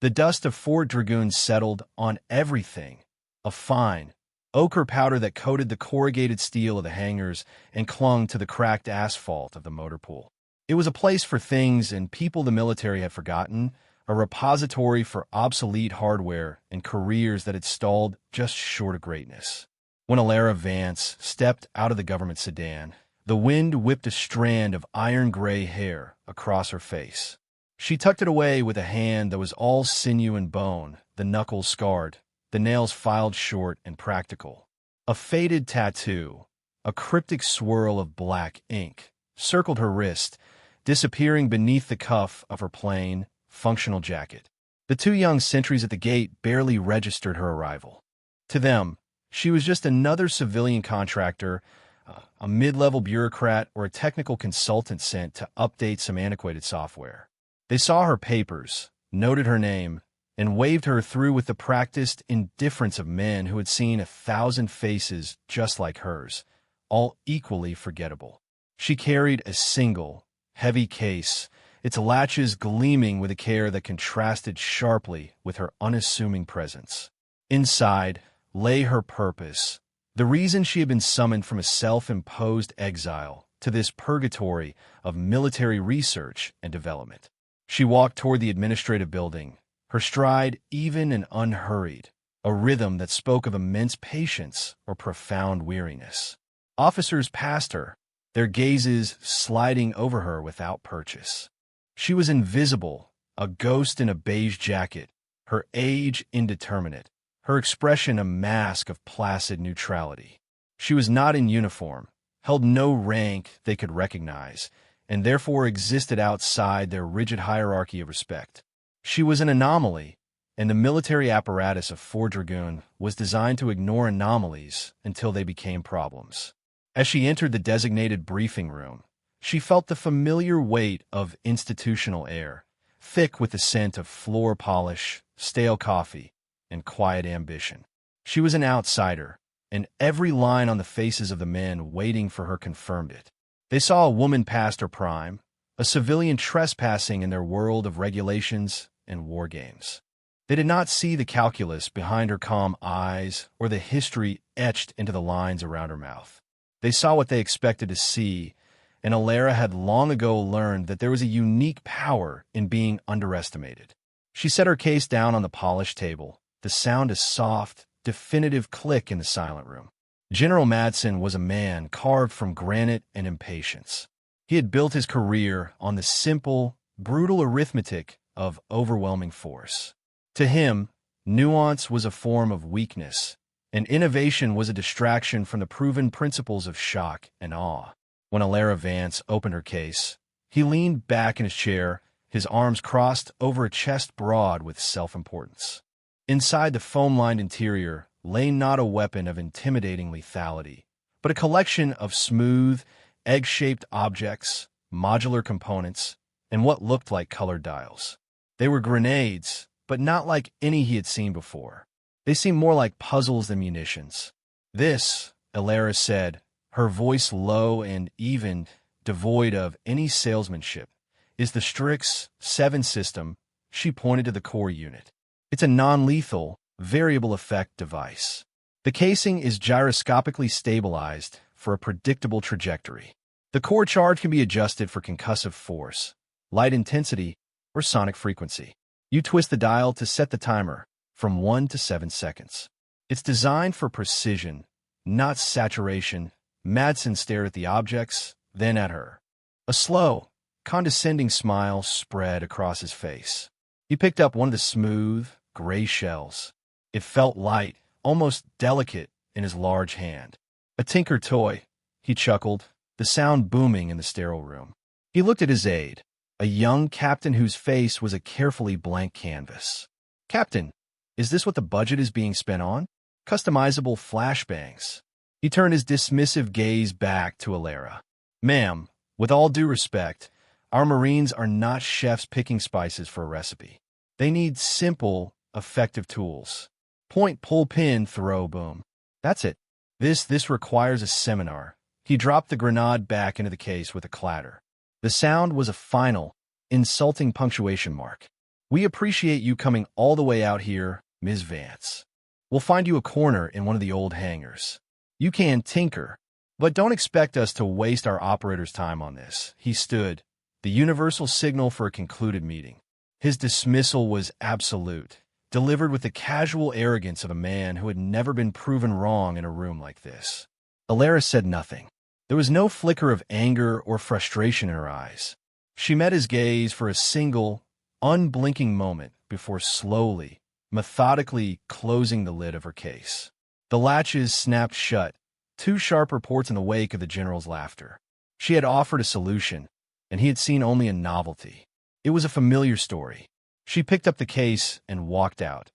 The dust of Fort Dragoon settled on everything, a fine, ochre powder that coated the corrugated steel of the hangars and clung to the cracked asphalt of the motor pool. It was a place for things and people the military had forgotten, a repository for obsolete hardware and careers that had stalled just short of greatness. When Alara Vance stepped out of the government sedan, the wind whipped a strand of iron-gray hair across her face. She tucked it away with a hand that was all sinew and bone, the knuckles scarred, the nails filed short and practical. A faded tattoo, a cryptic swirl of black ink, circled her wrist, disappearing beneath the cuff of her plain, functional jacket. The two young sentries at the gate barely registered her arrival. To them, she was just another civilian contractor, a mid-level bureaucrat, or a technical consultant sent to update some antiquated software. They saw her papers, noted her name, and waved her through with the practiced indifference of men who had seen 1,000 faces just like hers, all equally forgettable. She carried a single, heavy case, its latches gleaming with a care that contrasted sharply with her unassuming presence. Inside lay her purpose, the reason she had been summoned from a self-imposed exile to this purgatory of military research and development. She walked toward the administrative building, her stride even and unhurried, a rhythm that spoke of immense patience or profound weariness. Officers passed her, their gazes sliding over her without purchase. She was invisible, a ghost in a beige jacket, her age indeterminate, her expression a mask of placid neutrality. She was not in uniform, held no rank they could recognize, and therefore existed outside their rigid hierarchy of respect. She was an anomaly, and the military apparatus of Fort Dragoon was designed to ignore anomalies until they became problems. As she entered the designated briefing room, she felt the familiar weight of institutional air, thick with the scent of floor polish, stale coffee, and quiet ambition. She was an outsider, and every line on the faces of the men waiting for her confirmed it. They saw a woman past her prime, a civilian trespassing in their world of regulations and war games. They did not see the calculus behind her calm eyes or the history etched into the lines around her mouth. They saw what they expected to see, and Alara had long ago learned that there was a unique power in being underestimated. She set her case down on the polished table, the sound a soft, definitive click in the silent room. General Madsen was a man carved from granite and impatience. He had built his career on the simple, brutal arithmetic of overwhelming force. To him, nuance was a form of weakness, and innovation was a distraction from the proven principles of shock and awe. When Alara Vance opened her case, he leaned back in his chair, his arms crossed over a chest broad with self-importance. Inside the foam-lined interior lay not a weapon of intimidating lethality, but a collection of smooth, egg-shaped objects, modular components, and what looked like colored dials. They were grenades, but not like any he had seen before. They seemed more like puzzles than munitions. This, Alara said, her voice low and even, devoid of any salesmanship, is the Strix 7 system. She pointed to the core unit. It's a non-lethal, variable effect device. The casing is gyroscopically stabilized for a predictable trajectory. The core charge can be adjusted for concussive force, light intensity, or sonic frequency. You twist the dial to set the timer from 1 to 7 seconds. It's designed for precision, not saturation. Madsen stared at the objects, then at her. A slow, condescending smile spread across his face. He picked up one of the smooth, gray shells. It felt light, almost delicate in his large hand. A tinker toy, he chuckled, the sound booming in the sterile room. He looked at his aide, a young captain whose face was a carefully blank canvas. "Captain, is this what the budget is being spent on? Customizable flashbangs?" He turned his dismissive gaze back to Alara. "Ma'am, with all due respect, our Marines are not chefs picking spices for a recipe. They need simple, effective tools. Point, pull, pin, throw, boom. That's it. This requires a seminar." He dropped the grenade back into the case with a clatter. The sound was a final, insulting punctuation mark. We appreciate you coming all the way out here, Ms. Vance. We'll find you a corner in one of the old hangars. You can tinker, but don't expect us to waste our operator's time on this." He stood, the universal signal for a concluded meeting. His dismissal was absolute, delivered with the casual arrogance of a man who had never been proven wrong in a room like this. Alara said nothing. There was no flicker of anger or frustration in her eyes. She met his gaze for a single, unblinking moment before slowly, methodically closing the lid of her case. The latches snapped shut, two sharp reports in the wake of the general's laughter. She had offered a solution, and he had seen only a novelty. It was a familiar story. She picked up the case and walked out,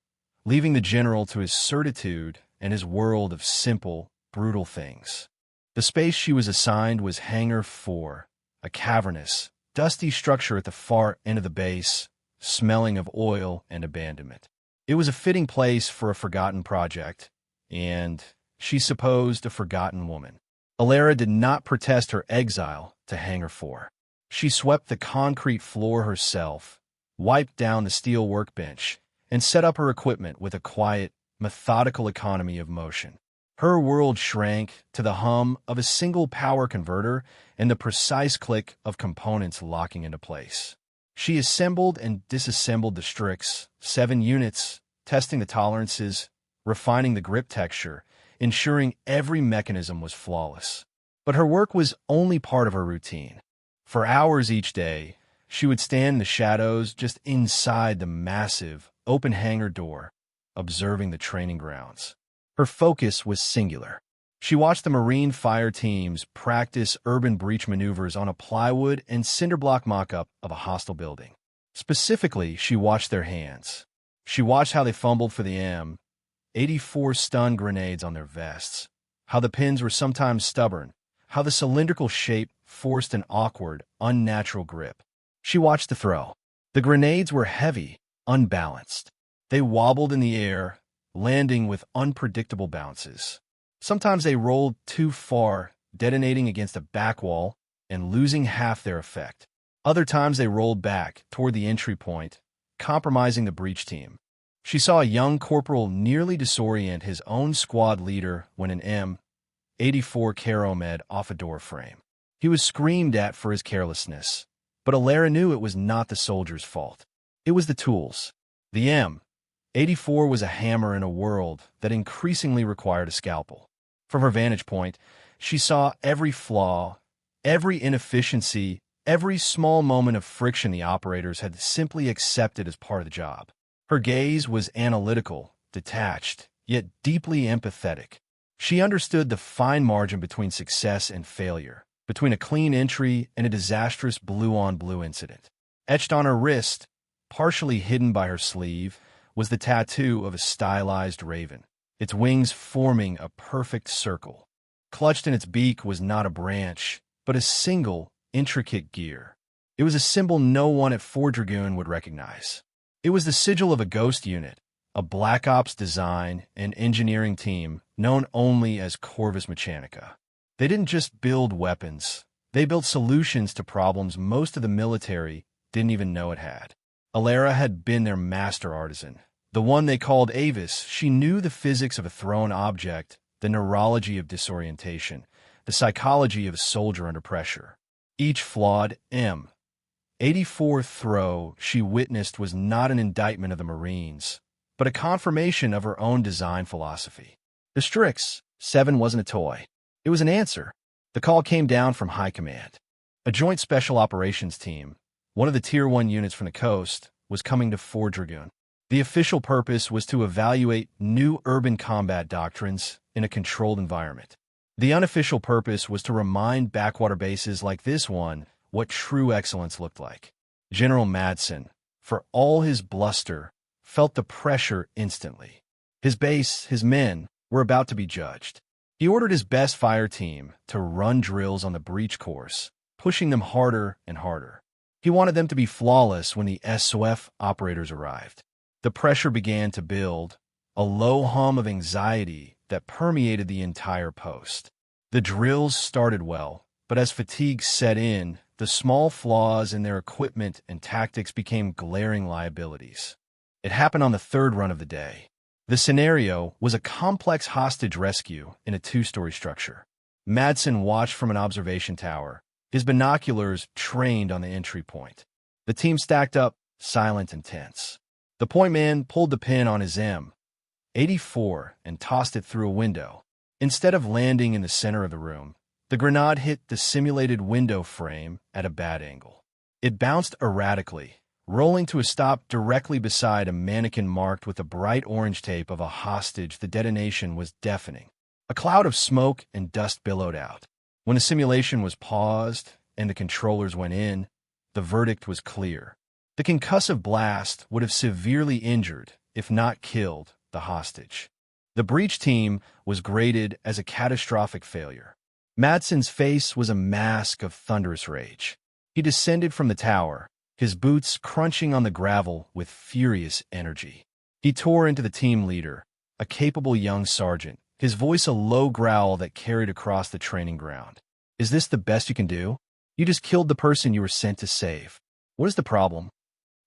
leaving the general to his certitude and his world of simple, brutal things. The space she was assigned was Hangar 4, a cavernous, dusty structure at the far end of the base, smelling of oil and abandonment. It was a fitting place for a forgotten project, and, she supposed, a forgotten woman. Alara did not protest her exile to Hangar 4. She swept the concrete floor herself, wiped down the steel workbench, and set up her equipment with a quiet, methodical economy of motion. Her world shrank to the hum of a single power converter and the precise click of components locking into place. She assembled and disassembled the Strix, 7 units, testing the tolerances, refining the grip texture, ensuring every mechanism was flawless. But her work was only part of her routine. For hours each day, she would stand in the shadows just inside the massive, open hangar door, observing the training grounds. Her focus was singular. She watched the Marine fire teams practice urban breach maneuvers on a plywood and cinderblock mock-up of a hostile building. Specifically, she watched their hands. She watched how they fumbled for the M84 stun grenades on their vests, how the pins were sometimes stubborn, how the cylindrical shape forced an awkward, unnatural grip. She watched the throw. The grenades were heavy, unbalanced. They wobbled in the air, landing with unpredictable bounces. Sometimes they rolled too far, detonating against a back wall and losing half their effect. Other times they rolled back toward the entry point, compromising the breach team. She saw a young corporal nearly disorient his own squad leader when an M84 Caromed off a door frame. He was screamed at for his carelessness, but Alara knew it was not the soldier's fault. It was the tools. The M84 was a hammer in a world that increasingly required a scalpel. From her vantage point, she saw every flaw, every inefficiency, every small moment of friction the operators had simply accepted as part of the job. Her gaze was analytical, detached, yet deeply empathetic. She understood the fine margin between success and failure, between a clean entry and a disastrous blue-on-blue incident. Etched on her wrist, partially hidden by her sleeve, was the tattoo of a stylized raven, its wings forming a perfect circle. Clutched in its beak was not a branch, but a single, intricate gear. It was a symbol no one at Fort Dragoon would recognize. It was the sigil of a ghost unit, a Black Ops design and engineering team known only as Corvus Mechanica. They didn't just build weapons. They built solutions to problems most of the military didn't even know it had. Alara had been their master artisan. The one they called Avis. She knew the physics of a thrown object, the neurology of disorientation, the psychology of a soldier under pressure. Each flawed M84 throw she witnessed was not an indictment of the Marines, but a confirmation of her own design philosophy. The Strix 7 wasn't a toy. It was an answer. The call came down from High Command. A joint special operations team, one of the Tier 1 units from the coast, was coming to Fort Dragoon. The official purpose was to evaluate new urban combat doctrines in a controlled environment. The unofficial purpose was to remind backwater bases like this one what true excellence looked like. General Madsen, for all his bluster, felt the pressure instantly. His base, his men, were about to be judged. He ordered his best fire team to run drills on the breach course, pushing them harder and harder. He wanted them to be flawless when the SOF operators arrived. The pressure began to build, a low hum of anxiety that permeated the entire post. The drills started well, but as fatigue set in, the small flaws in their equipment and tactics became glaring liabilities. It happened on the third run of the day. The scenario was a complex hostage rescue in a two-story structure. Madsen watched from an observation tower, his binoculars trained on the entry point. The team stacked up, silent and tense. The point man pulled the pin on his M84 and tossed it through a window. Instead of landing in the center of the room, the grenade hit the simulated window frame at a bad angle. It bounced erratically, rolling to a stop directly beside a mannequin marked with a bright orange tape of a hostage. The detonation was deafening. A cloud of smoke and dust billowed out. When the simulation was paused and the controllers went in, the verdict was clear. The concussive blast would have severely injured, if not killed, the hostage. The breach team was graded as a catastrophic failure. Madsen's face was a mask of thunderous rage. He descended from the tower, his boots crunching on the gravel with furious energy. He tore into the team leader, a capable young sergeant, his voice a low growl that carried across the training ground. "Is this the best you can do? You just killed the person you were sent to save. What is the problem?"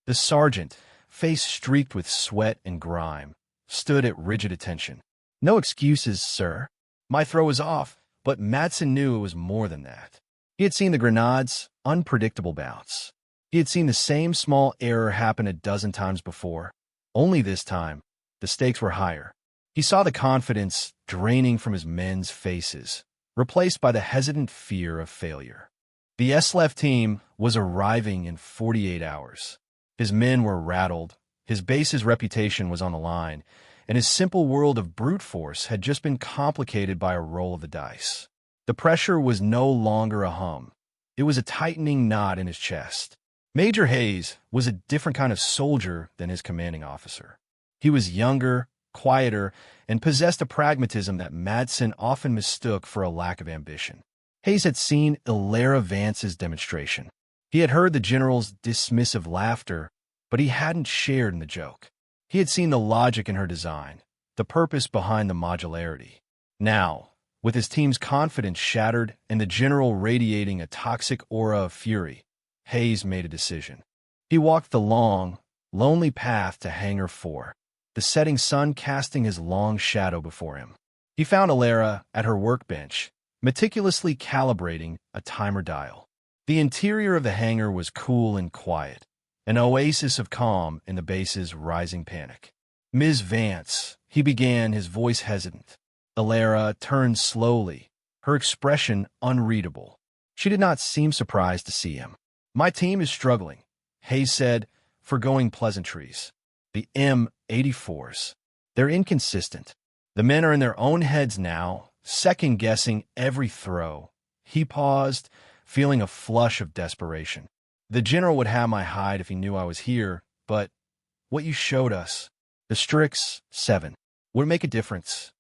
The sergeant, face streaked with sweat and grime, stood at rigid attention. "No excuses, sir. My throw was off," but Madsen knew it was more than that. He had seen the grenade's unpredictable bounce. He had seen the same small error happen a dozen times before. Only this time, the stakes were higher. He saw the confidence draining from his men's faces, replaced by the hesitant fear of failure. The SLEF team was arriving in 48 hours. His men were rattled, his base's reputation was on the line, and his simple world of brute force had just been complicated by a roll of the dice. The pressure was no longer a hum. It was a tightening knot in his chest. Major Hayes was a different kind of soldier than his commanding officer. He was younger, quieter, and possessed a pragmatism that Madsen often mistook for a lack of ambition. Hayes had seen Ilera Vance's demonstration. He had heard the general's dismissive laughter, but he hadn't shared in the joke. He had seen the logic in her design, the purpose behind the modularity. Now, with his team's confidence shattered and the general radiating a toxic aura of fury, Hayes made a decision. He walked the long, lonely path to Hangar 4, the setting sun casting his long shadow before him. He found Ilera at her workbench, meticulously calibrating a timer dial. The interior of the hangar was cool and quiet, an oasis of calm in the base's rising panic. "Ms. Vance," he began, his voice hesitant. Ilera turned slowly, her expression unreadable. She did not seem surprised to see him. "My team is struggling," Hayes said, foregoing pleasantries. "The M84s. They're inconsistent. The men are in their own heads now, second-guessing every throw." He paused, feeling a flush of desperation. "The general would have my hide if he knew I was here, but what you showed us, the Strix 7, would make a difference."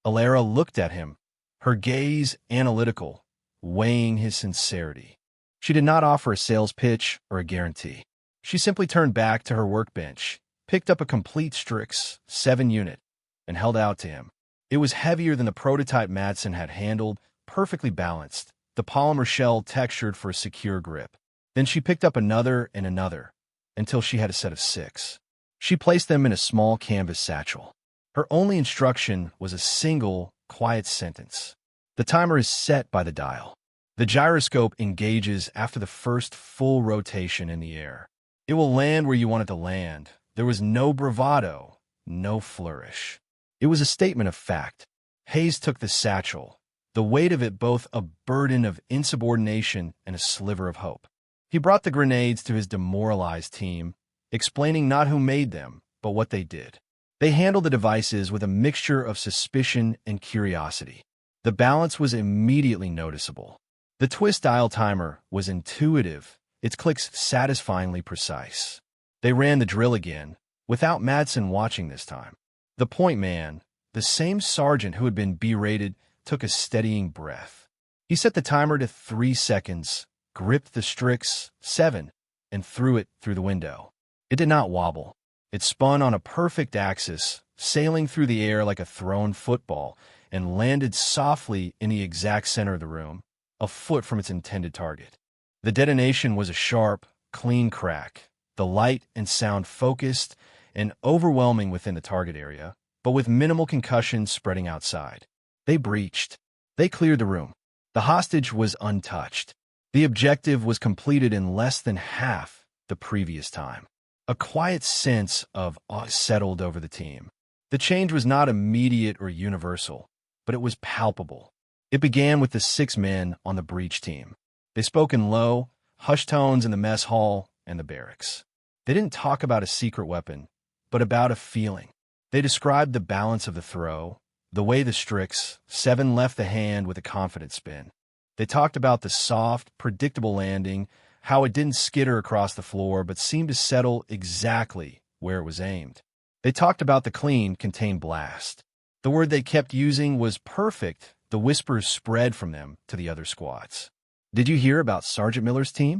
Ilera looked at him, her gaze analytical, weighing his sincerity. She did not offer a sales pitch or a guarantee. She simply turned back to her workbench, picked up a complete Strix 7 unit, and held out to him. It was heavier than the prototype Madsen had handled, perfectly balanced, the polymer shell textured for a secure grip. Then she picked up another and another, until she had a set of 6. She placed them in a small canvas satchel. Her only instruction was a single, quiet sentence. "The timer is set by the dial. The gyroscope engages after the first full rotation in the air. It will land where you want it to land." There was no bravado, no flourish. It was a statement of fact. Hayes took the satchel, the weight of it both a burden of insubordination and a sliver of hope. He brought the grenades to his demoralized team, explaining not who made them, but what they did. They handled the devices with a mixture of suspicion and curiosity. The balance was immediately noticeable. The twist dial timer was intuitive, its clicks satisfyingly precise. They ran the drill again, without Madsen watching this time. The point man, the same sergeant who had been berated, took a steadying breath. He set the timer to 3 seconds, gripped the Strix 7, and threw it through the window. It did not wobble. It spun on a perfect axis, sailing through the air like a thrown football, and landed softly in the exact center of the room, a foot from its intended target. The detonation was a sharp, clean crack, the light and sound focused and overwhelming within the target area, but with minimal concussion spreading outside. They breached. They cleared the room. The hostage was untouched. The objective was completed in less than half the previous time. A quiet sense of awe settled over the team. The change was not immediate or universal, but it was palpable. It began with the 6 men on the breach team. They spoke in low, hushed tones in the mess hall and the barracks. They didn't talk about a secret weapon, but about a feeling. They described the balance of the throw, the way the Strix 7 left the hand with a confident spin. They talked about the soft, predictable landing, how it didn't skitter across the floor but seemed to settle exactly where it was aimed. They talked about the clean, contained blast. The word they kept using was perfect. The whispers spread from them to the other squads. Did you hear about Sergeant Miller's team?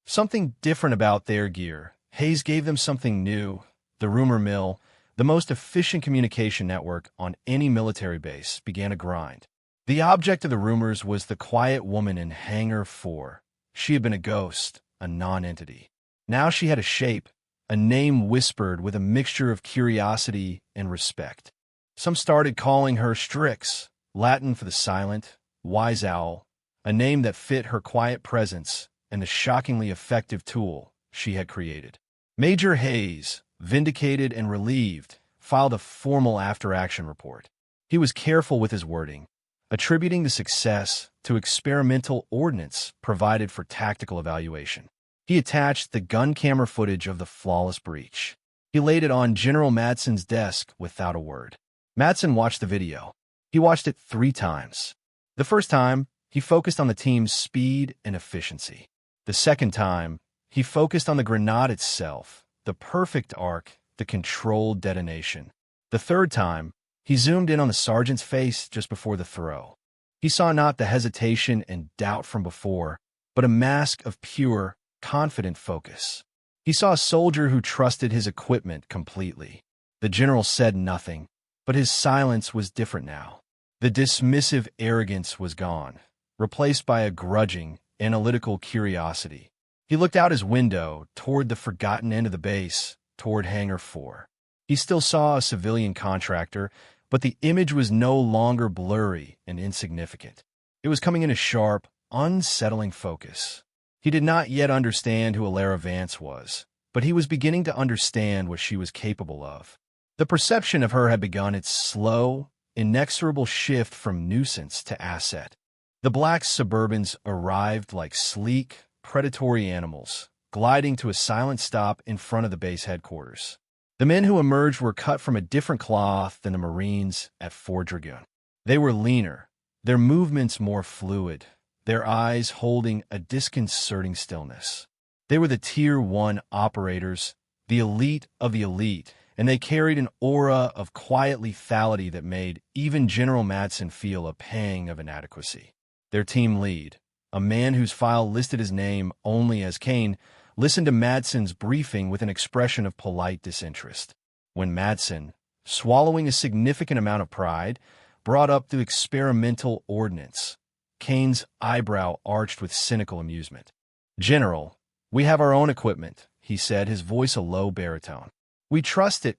Something different about their gear. Hayes gave them something new. The rumor mill, the most efficient communication network on any military base, began a grind. The object of the rumors was the quiet woman in Hangar 4. She had been a ghost, a non-entity. Now she had a shape, a name whispered with a mixture of curiosity and respect. Some started calling her Strix, Latin for the silent, wise owl, a name that fit her quiet presence and the shockingly effective tool she had created. Major Hayes, vindicated and relieved, filed a formal after-action report. He was careful with his wording, attributing the success to experimental ordnance provided for tactical evaluation. He attached the gun camera footage of the flawless breach. He laid it on General Madsen's desk without a word. Madsen watched the video. He watched it 3 times. The first time, he focused on the team's speed and efficiency. The second time, he focused on the grenade itself, the perfect arc, the controlled detonation. The third time, he zoomed in on the sergeant's face just before the throw. He saw not the hesitation and doubt from before, but a mask of pure, confident focus. He saw a soldier who trusted his equipment completely. The general said nothing, but his silence was different now. The dismissive arrogance was gone, replaced by a grudging, analytical curiosity. He looked out his window toward the forgotten end of the base, toward Hangar 4. He still saw a civilian contractor, but the image was no longer blurry and insignificant. It was coming in a sharp, unsettling focus. He did not yet understand who Alara Vance was, but he was beginning to understand what she was capable of. The perception of her had begun its slow, inexorable shift from nuisance to asset. The black Suburbans arrived like sleek, predatory animals, gliding to a silent stop in front of the base headquarters. The men who emerged were cut from a different cloth than the Marines at Fort Dragoon. They were leaner, their movements more fluid, their eyes holding a disconcerting stillness. They were the Tier 1 operators, the elite of the elite, and they carried an aura of quiet lethality that made even General Madsen feel a pang of inadequacy. Their team lead, a man whose file listed his name only as Kane, listened to Madsen's briefing with an expression of polite disinterest. When Madsen, swallowing a significant amount of pride, brought up the experimental ordnance, Kane's eyebrow arched with cynical amusement. "General, we have our own equipment," he said, his voice a low baritone. "We trust it,"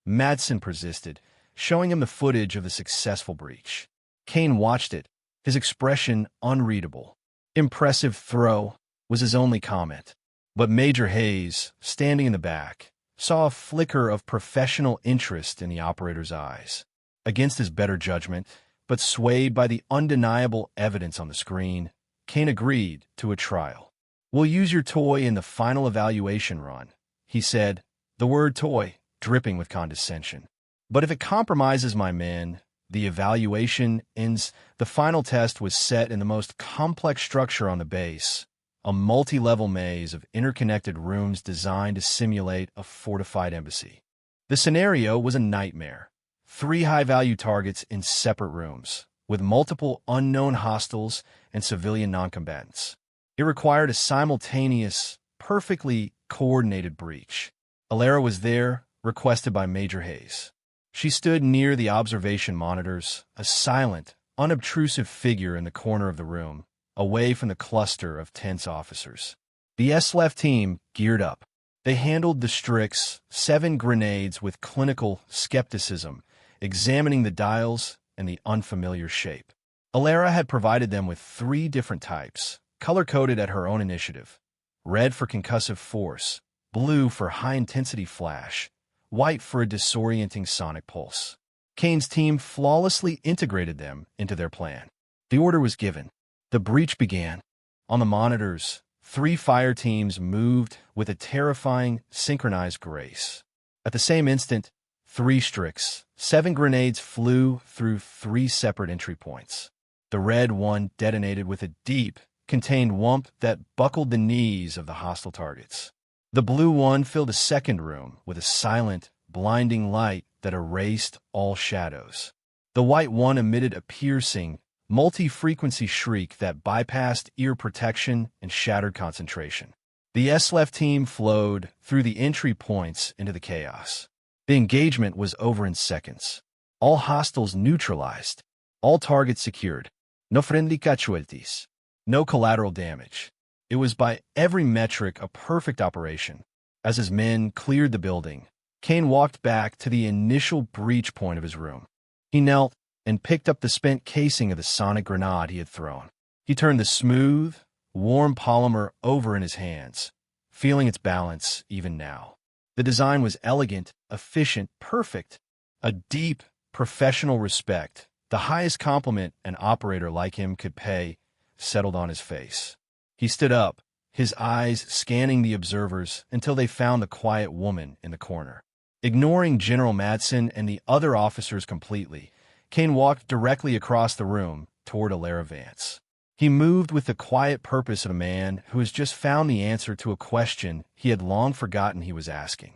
Madsen persisted, showing him the footage of the successful breach. Kane watched it, his expression unreadable. "Impressive throw," was his only comment. But Major Hayes, standing in the back, saw a flicker of professional interest in the operator's eyes. Against his better judgment, but swayed by the undeniable evidence on the screen, Kane agreed to a trial. "We'll use your toy in the final evaluation run," he said, the word toy dripping with condescension. "But if it compromises my men, the evaluation ends." The final test was set in the most complex structure on the base, a multi-level maze of interconnected rooms designed to simulate a fortified embassy. The scenario was a nightmare. 3 high-value targets in separate rooms, with multiple unknown hostiles and civilian noncombatants. It required a simultaneous, perfectly coordinated breach. Alara was there, requested by Major Hayes. She stood near the observation monitors, a silent, unobtrusive figure in the corner of the room, away from the cluster of tense officers. The SLEF team geared up. They handled the Strix 7 grenades with clinical skepticism, examining the dials and the unfamiliar shape. Alara had provided them with 3 different types, color-coded at her own initiative: red for concussive force, blue for high-intensity flash, white for a disorienting sonic pulse. Kane's team flawlessly integrated them into their plan. The order was given. The breach began. On the monitors, 3 fire teams moved with a terrifying, synchronized grace. At the same instant, 3 Strix 7 grenades flew through 3 separate entry points. The red one detonated with a deep, contained whump that buckled the knees of the hostile targets. The blue one filled a second room with a silent, blinding light that erased all shadows. The white one emitted a piercing, multi-frequency shriek that bypassed ear protection and shattered concentration. The SLEF team flowed through the entry points into the chaos. The engagement was over in seconds. All hostiles neutralized. All targets secured. No friendly casualties. No collateral damage. It was by every metric a perfect operation. As his men cleared the building, Kane walked back to the initial breach point of his room. He knelt and picked up the spent casing of the sonic grenade he had thrown. He turned the smooth, warm polymer over in his hands, feeling its balance even now. The design was elegant, efficient, perfect. A deep, professional respect, the highest compliment an operator like him could pay, settled on his face. He stood up, his eyes scanning the observers until they found the quiet woman in the corner. Ignoring General Madsen and the other officers completely, Kane walked directly across the room toward Alara Vance. He moved with the quiet purpose of a man who has just found the answer to a question he had long forgotten he was asking.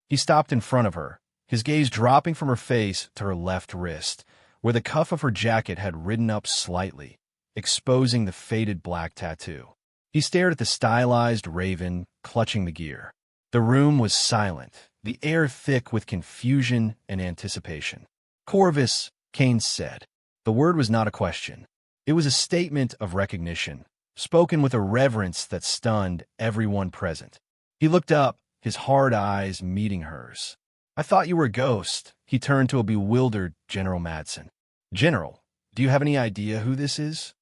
He stopped in front of her, his gaze dropping from her face to her left wrist, where the cuff of her jacket had ridden up slightly, exposing the faded black tattoo. He stared at the stylized raven clutching the gear. The room was silent, the air thick with confusion and anticipation. "Corvus," Kane said. The word was not a question. It was a statement of recognition, spoken with a reverence that stunned everyone present. He looked up, his hard eyes meeting hers. "I thought you were a ghost." He turned to a bewildered General Madsen. "General, do you have any idea who this is?"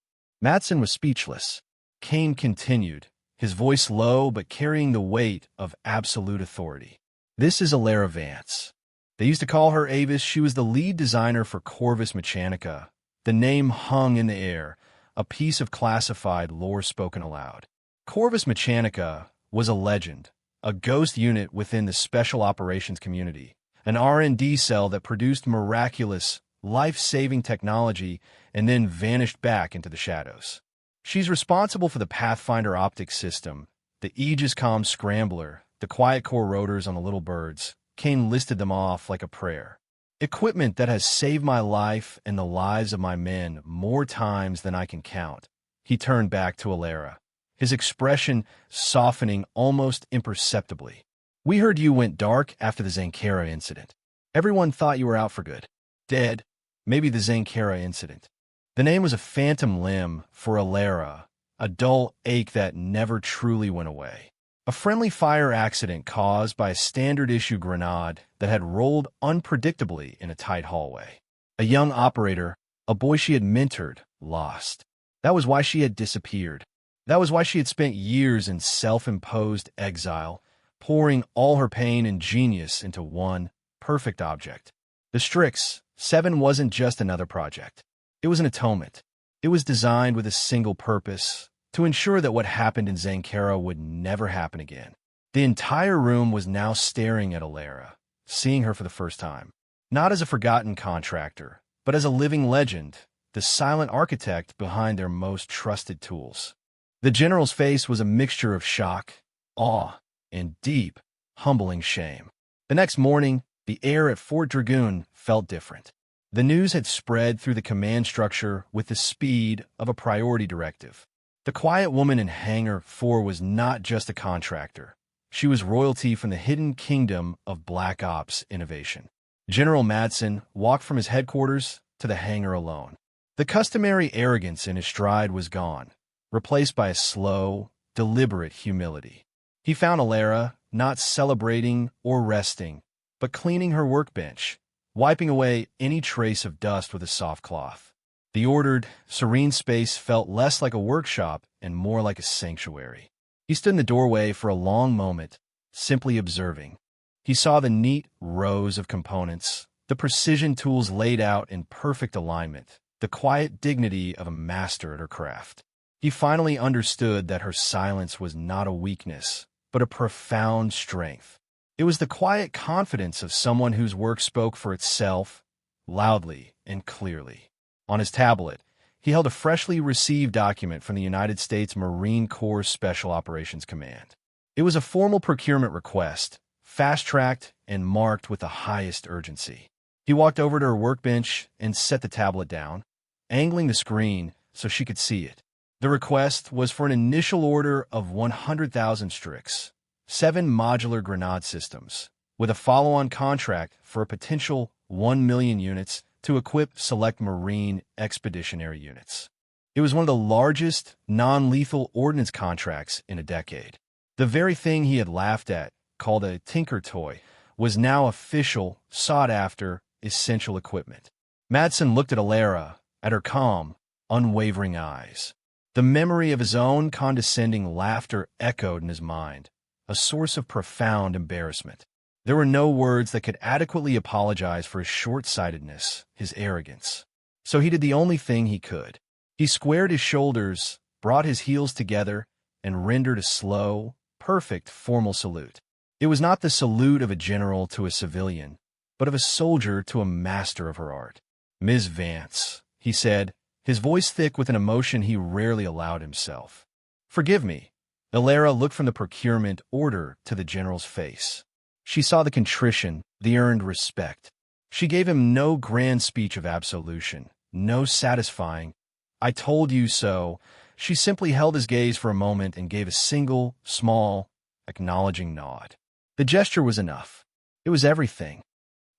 Madsen was speechless. Kane continued, his voice low but carrying the weight of absolute authority. "This is Alara Vance. They used to call her Avis. She was the lead designer for Corvus Mechanica." The name hung in the air, a piece of classified lore spoken aloud. Corvus Mechanica was a legend, a ghost unit within the special operations community, an R&D cell that produced miraculous, life-saving technology and then vanished back into the shadows. She's responsible for the Pathfinder optics system, the Aegis comm scrambler, the quiet core rotors on the little birds. Kane listed them off like a prayer. Equipment that has saved my life and the lives of my men more times than I can count. He turned back to Alara, his expression softening almost imperceptibly. "We heard you went dark after the Zankara incident. Everyone thought you were out for good. Dead. Maybe the Zankara incident." The name was a phantom limb for Alara, a dull ache that never truly went away. A friendly fire accident caused by a standard-issue grenade that had rolled unpredictably in a tight hallway. A young operator, a boy she had mentored, lost. That was why she had disappeared. That was why she had spent years in self-imposed exile, pouring all her pain and genius into one perfect object. The Strix 7 wasn't just another project. It was an atonement. It was designed with a single purpose: to ensure that what happened in Zankara would never happen again. The entire room was now staring at Alara, seeing her for the first time. Not as a forgotten contractor, but as a living legend, the silent architect behind their most trusted tools. The general's face was a mixture of shock, awe, and deep, humbling shame. The next morning, the air at Fort Dragoon felt different. The news had spread through the command structure with the speed of a priority directive. The quiet woman in Hangar 4 was not just a contractor. She was royalty from the hidden kingdom of Black Ops innovation. General Madsen walked from his headquarters to the hangar alone. The customary arrogance in his stride was gone. replaced by a slow, deliberate humility. He found Alara not celebrating or resting, but cleaning her workbench, wiping away any trace of dust with a soft cloth. The ordered, serene space felt less like a workshop and more like a sanctuary. He stood in the doorway for a long moment, simply observing. He saw the neat rows of components, the precision tools laid out in perfect alignment, the quiet dignity of a master at her craft. He finally understood that her silence was not a weakness, but a profound strength. It was the quiet confidence of someone whose work spoke for itself, loudly and clearly. On his tablet, he held a freshly received document from the United States Marine Corps Special Operations Command. It was a formal procurement request, fast-tracked and marked with the highest urgency. He walked over to her workbench and set the tablet down, angling the screen so she could see it. The request was for an initial order of 100,000 Strix, 7 modular grenade systems, with a follow-on contract for a potential 1 million units to equip select Marine expeditionary units. It was one of the largest non-lethal ordnance contracts in a decade. The very thing he had laughed at, called a tinker toy, was now official, sought-after, essential equipment. Madsen looked at Alara, at her calm, unwavering eyes. The memory of his own condescending laughter echoed in his mind, a source of profound embarrassment. There were no words that could adequately apologize for his short-sightedness, his arrogance. So he did the only thing he could. He squared his shoulders, brought his heels together, and rendered a slow, perfect formal salute. It was not the salute of a general to a civilian, but of a soldier to a master of her art. "Ms. Vance," he said, his voice thick with an emotion he rarely allowed himself. "Forgive me." Alara looked from the procurement order to the general's face. She saw the contrition, the earned respect. She gave him no grand speech of absolution, no satisfying, "I told you so." She simply held his gaze for a moment and gave a single, small, acknowledging nod. The gesture was enough. It was everything.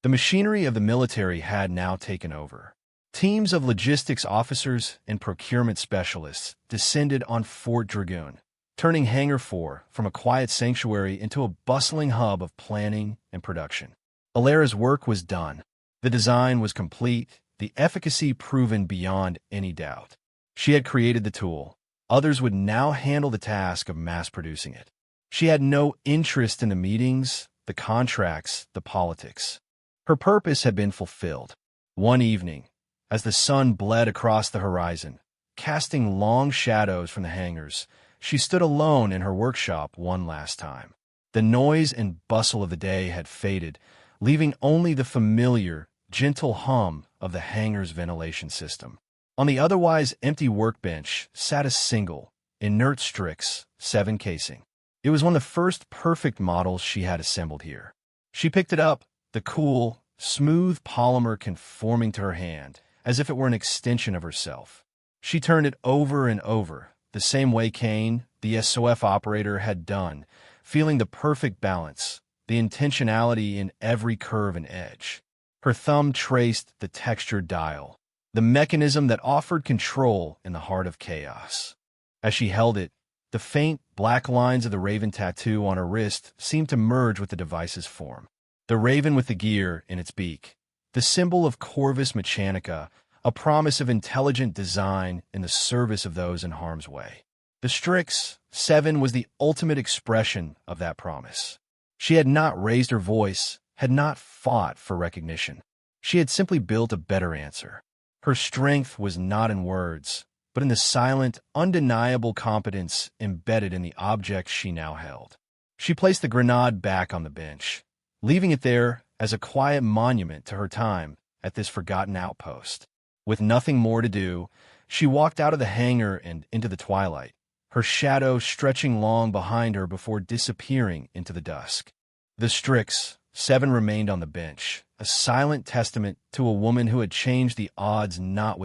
The machinery of the military had now taken over. Teams of logistics officers and procurement specialists descended on Fort Dragoon, turning Hangar 4 from a quiet sanctuary into a bustling hub of planning and production. Alara's work was done. The design was complete, the efficacy proven beyond any doubt. She had created the tool. Others would now handle the task of mass-producing it. She had no interest in the meetings, the contracts, the politics. Her purpose had been fulfilled. One evening, as the sun bled across the horizon, casting long shadows from the hangars, she stood alone in her workshop one last time. The noise and bustle of the day had faded, leaving only the familiar, gentle hum of the hangar's ventilation system. On the otherwise empty workbench sat a single, inert Strix 7 casing. It was one of the first perfect models she had assembled here. She picked it up, the cool, smooth polymer conforming to her hand, as if it were an extension of herself. She turned it over and over, the same way Kane, the SOF operator, had done, feeling the perfect balance, the intentionality in every curve and edge. Her thumb traced the textured dial, the mechanism that offered control in the heart of chaos. As she held it, the faint, black lines of the raven tattoo on her wrist seemed to merge with the device's form. The raven with the gear in its beak, the symbol of Corvus Mechanica, a promise of intelligent design in the service of those in harm's way. The Strix 7 was the ultimate expression of that promise. She had not raised her voice, had not fought for recognition. She had simply built a better answer. Her strength was not in words, but in the silent, undeniable competence embedded in the object she now held. She placed the grenade back on the bench, leaving it there as a quiet monument to her time at this forgotten outpost. With nothing more to do, she walked out of the hangar and into the twilight, her shadow stretching long behind her before disappearing into the dusk. The Strix 7 remained on the bench, a silent testament to a woman who had changed the odds not with